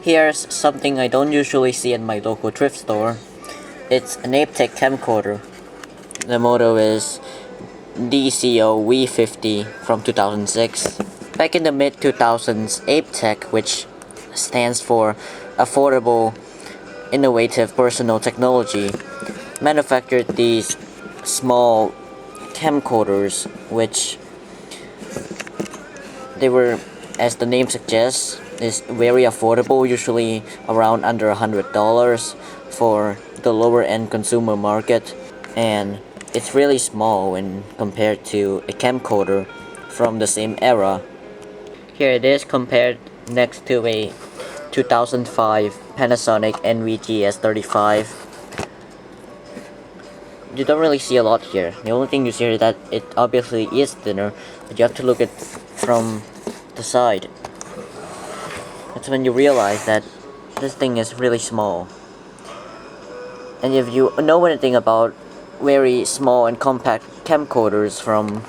Here's something I don't usually see in my local thrift store. It's an Aiptek camcorder. The model is DZO-V50 from 2006. Back in the mid-2000s, Aiptek, which stands for Affordable Innovative Personal Technology, manufactured these small camcorders, which they were, as the name suggests, is very affordable, usually around under $100 for the lower end consumer market, and it's really small when compared to a camcorder from the same era. Here it is compared next to a 2005 Panasonic NVGS35. You don't really see a lot here. The only thing you see is that it obviously is thinner, but you have to look at from the side. That's when you realize that this thing is really small. And if you know anything about very small and compact camcorders from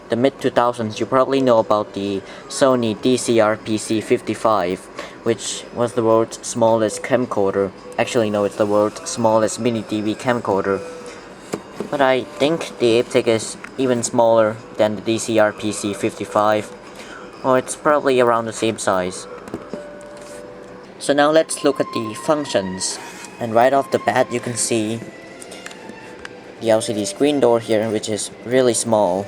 the mid-2000s, you probably know about the Sony DCR-PC55, which was the world's smallest camcorder. Actually, no, it's the world's smallest mini DV camcorder. But I think the Aiptek is even smaller than the DCR-PC55, or it's probably around the same size. So now let's look at the functions, and right off the bat you can see the LCD screen door here, which is really small,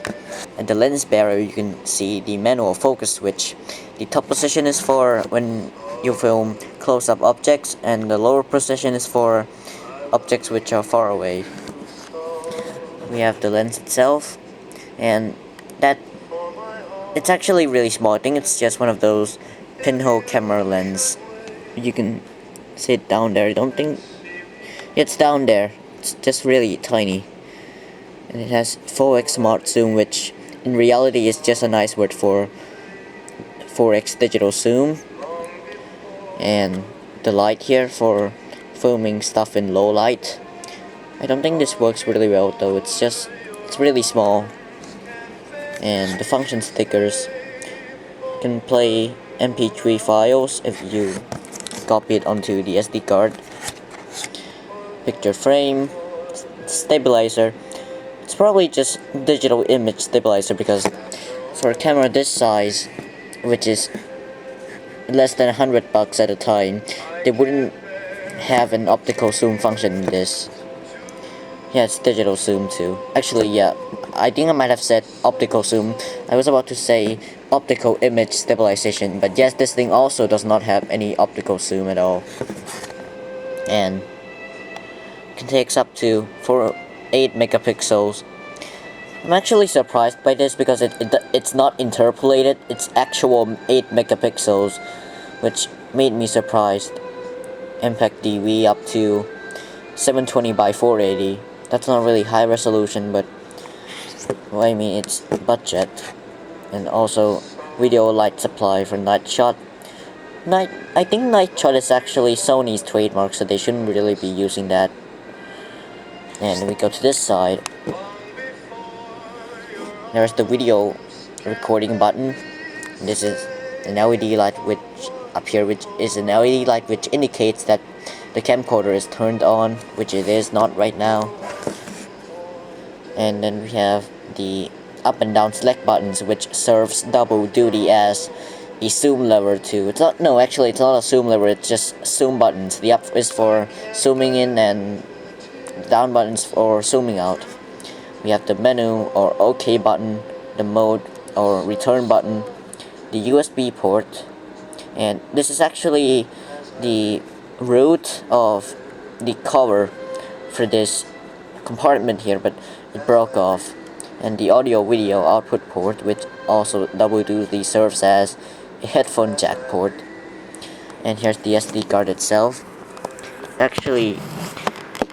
and the lens barrier. You can see the manual focus switch. The top position is for when you film close-up objects, and the lower position is for objects which are far away. We have the lens itself, and that it's actually really small. I think it's just one of those pinhole camera lens. You can see it down there. I don't think it's down there. It's just really tiny. And it has 4x smart zoom, which in reality is just a nice word for 4x digital zoom. And the light here for filming stuff in low light. I don't think this works really well though. It's really small. And the function stickers can play MP3 files if you copy it onto the SD card. Picture frame, stabilizer. It's probably just digital image stabilizer, because for a camera this size, which is less than $100 at a time, they wouldn't have an optical zoom function in this. Yeah, it's digital zoom too. Actually, yeah, I think I might have said optical zoom. I was about to say optical image stabilization, but yes, this thing also does not have any optical zoom at all. And it takes up to 8 megapixels. I'm actually surprised by this because it's not interpolated, it's actual 8 megapixels, which made me surprised. Impact DV up to 720 by 480. That's not really high resolution, but well, I mean, it's budget. And also video light supply for night shot. I think night shot is actually Sony's trademark, so they shouldn't really be using that. And we go to this side. There's the video recording button. This is an LED light which is an LED light which indicates that the camcorder is turned on, which it is not right now. And then we have the up and down select buttons, which serves double duty as a zoom lever too. It's not a zoom lever, it's just zoom buttons. The up is for zooming in and down buttons for zooming out. We have the menu or OK button, the mode or return button, the USB port, and this is actually the root of the cover for this compartment here, but it broke off. And the audio video output port, which also double duty serves as a headphone jack port. And here's the SD card itself. Actually,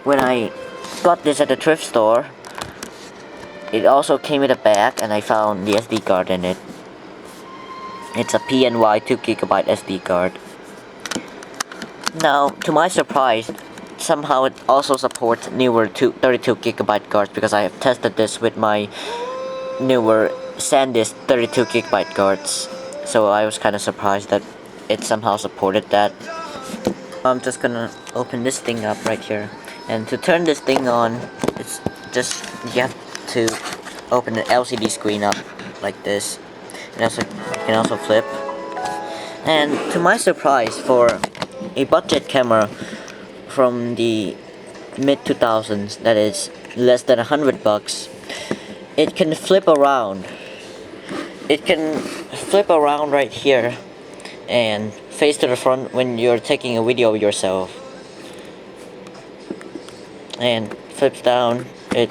when I got this at the thrift store, it also came with a bag, and I found the SD card in it. It's a PNY 2GB SD card. Now, to my surprise, somehow it also supports newer 32GB cards, because I have tested this with my newer SanDisk 32GB cards. So I was kind of surprised that it somehow supported that. I'm just gonna open this thing up right here, and to turn this thing on, it's just you have to open the LCD screen up like this, and also you can also flip. And to my surprise, for a budget camera from the mid 2000s, that is less than $100, it can flip around. It can flip around right here and face to the front when you're taking a video of yourself, and flips down. It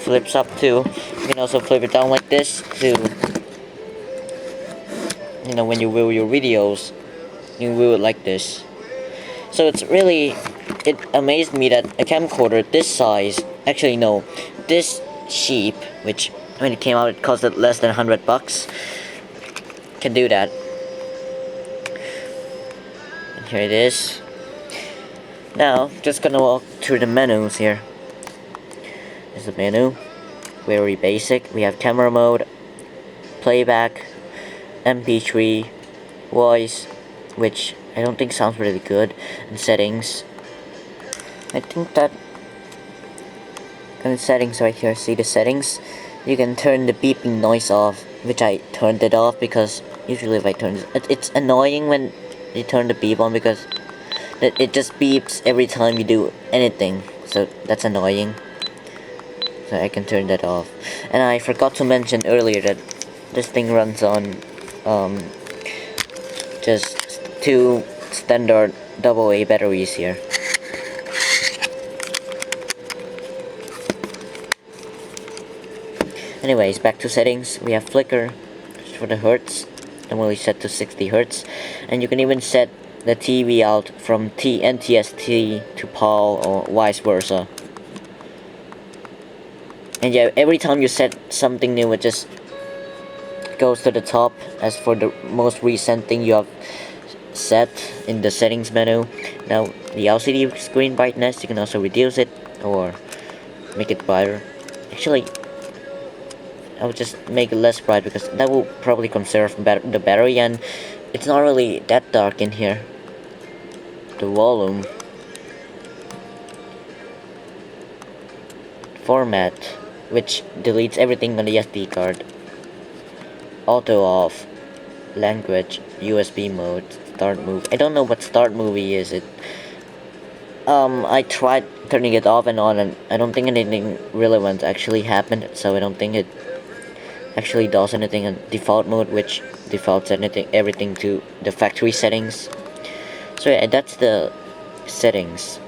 flips up too. You can also flip it down like this to, you know, when you view your videos, you view it like this. So it's really, it amazed me that a camcorder this size, actually no, this cheap, which when it came out it costed less than $100, can do that. And here it is. Now, just gonna walk through the menus here. There's the menu, very basic. We have camera mode, playback, MP3, voice, which I don't think sounds really good, and settings. I think that in settings right here, see the settings? You can turn the beeping noise off, which I turned it off because usually if I turn it, it's annoying when you turn the beep on because it just beeps every time you do anything, so that's annoying. So I can turn that off. And I forgot to mention earlier that this thing runs on just 2 standard AA batteries here. Anyways, back to settings. We have flicker for the hertz, normally set to 60 hertz, and you can even set the TV out from NTSC to PAL or vice versa. And yeah, every time you set something new, it just goes to the top as for the most recent thing you have set in the settings menu. Now, the LCD screen brightness, you can also reduce it or make it brighter. Actually, I would just make it less bright because that will probably conserve the battery, and it's not really that dark in here. The volume, format, which deletes everything on the SD card, auto off, language, USB mode, start movie. I don't know what start movie is. I tried turning it off and on, and I don't think anything relevant actually happened, so I don't think it actually does anything in default mode, which defaults everything to the factory settings. So yeah, that's the settings,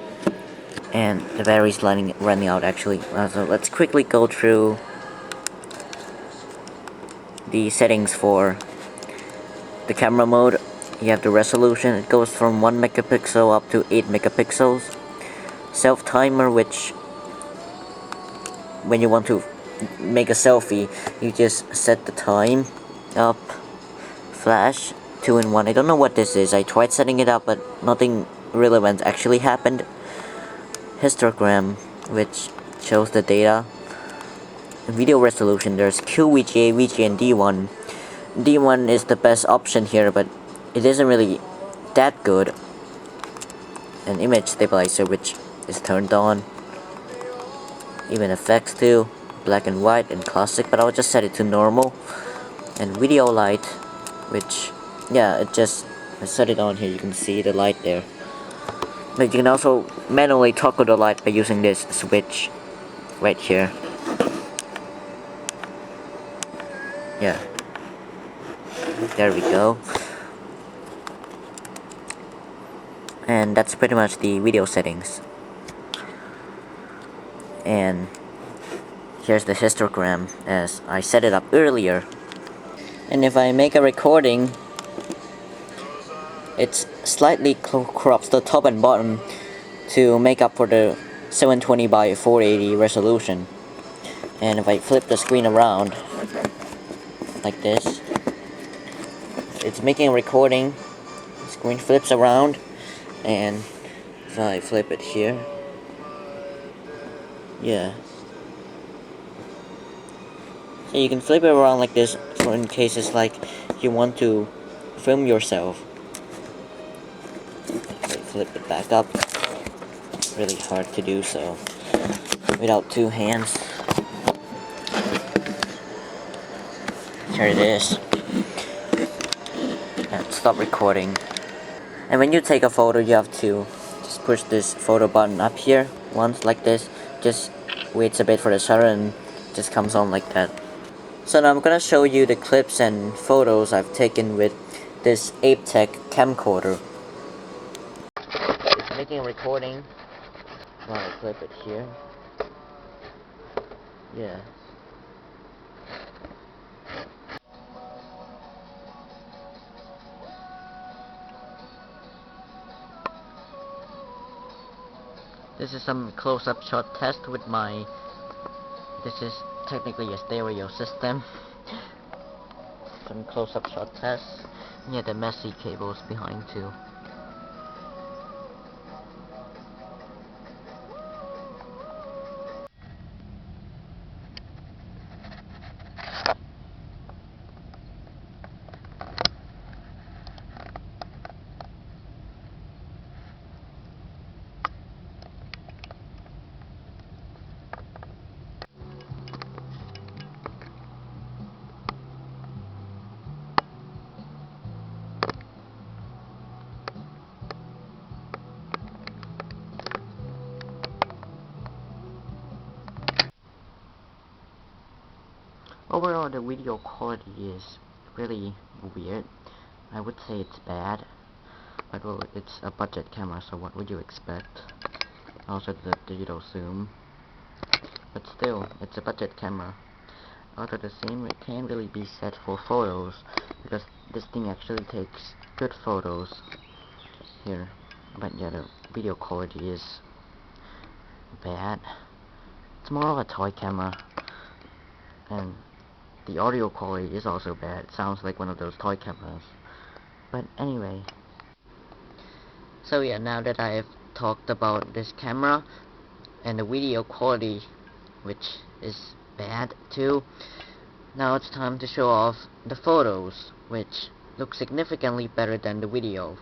and the battery's running out actually. So let's quickly go through the settings for the camera mode. You have the resolution. It goes from 1 megapixel up to 8 megapixels. Self timer, which when you want to make a selfie, you just set the time up. Flash 2-in-1. I don't know what this is. I tried setting it up, but nothing relevant actually happened. Histogram, which shows the data. Video resolution, there's QVGA, VGA, and D1. D1 is the best option here, but it isn't really that good. An image stabilizer, which is turned on. Even effects too, black and white and classic, but I'll just set it to normal. And video light, which, yeah, I set it on here. You can see the light there. But you can also manually toggle the light by using this switch right here. Yeah, there we go. And that's pretty much the video settings. And here's the histogram as I set it up earlier. And if I make a recording, it slightly crops the top and bottom to make up for the 720 by 480 resolution. And if I flip the screen around like this, it's making a recording. The screen flips around, and if I flip it here, yeah, so you can flip it around like this for in cases like you want to film yourself. flip it back up. Really hard to do so without two hands. Here it is. And stop recording. And when you take a photo, you have to just push this photo button up here once, like this. Just waits a bit for the shutter and just comes on like that. So now I'm gonna show you the clips and photos I've taken with this Aiptek camcorder. It's making a recording while I clip it here. Yeah. This is some close-up shot test with my... This is technically a stereo system. Some close-up shot tests. Yeah, the messy cables behind too. Overall, the video quality is really weird. I would say it's bad, but well, it's a budget camera, so what would you expect? Also the digital zoom, but still, it's a budget camera. Also the same, it can't really be said for photos, because this thing actually takes good photos here. But yeah, the video quality is bad. It's more of a toy camera, and the audio quality is also bad. It sounds like one of those toy cameras. But anyway. So yeah, now that I have talked about this camera and the video quality, which is bad too, now it's time to show off the photos, which look significantly better than the video.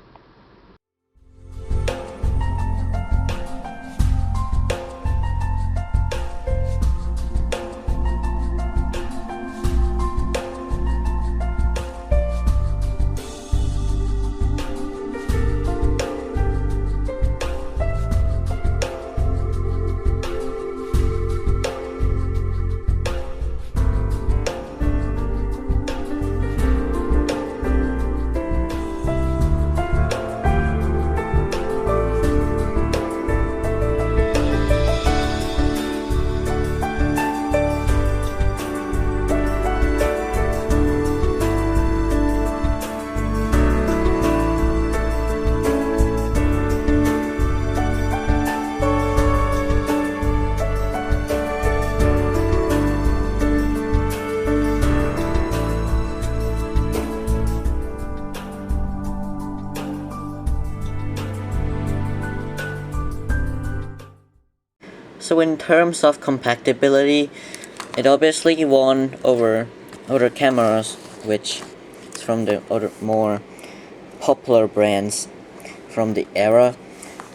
So in terms of compatibility, it obviously won over other cameras, which is from the other more popular brands from the era.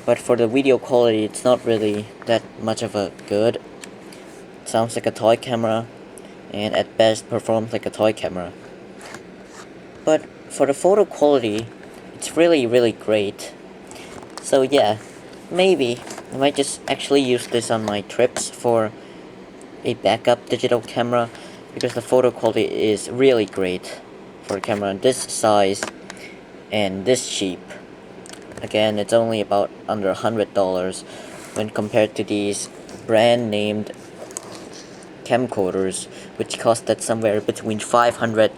But for the video quality, it's not really that much of a good. It sounds like a toy camera, and at best performs like a toy camera. But for the photo quality, it's really great. So yeah, maybe I might just actually use this on my trips for a backup digital camera, because the photo quality is really great for a camera this size and this cheap. Again, it's only about under $100 when compared to these brand named camcorders, which costed somewhere between $500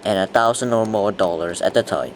and $1,000 or more at the time.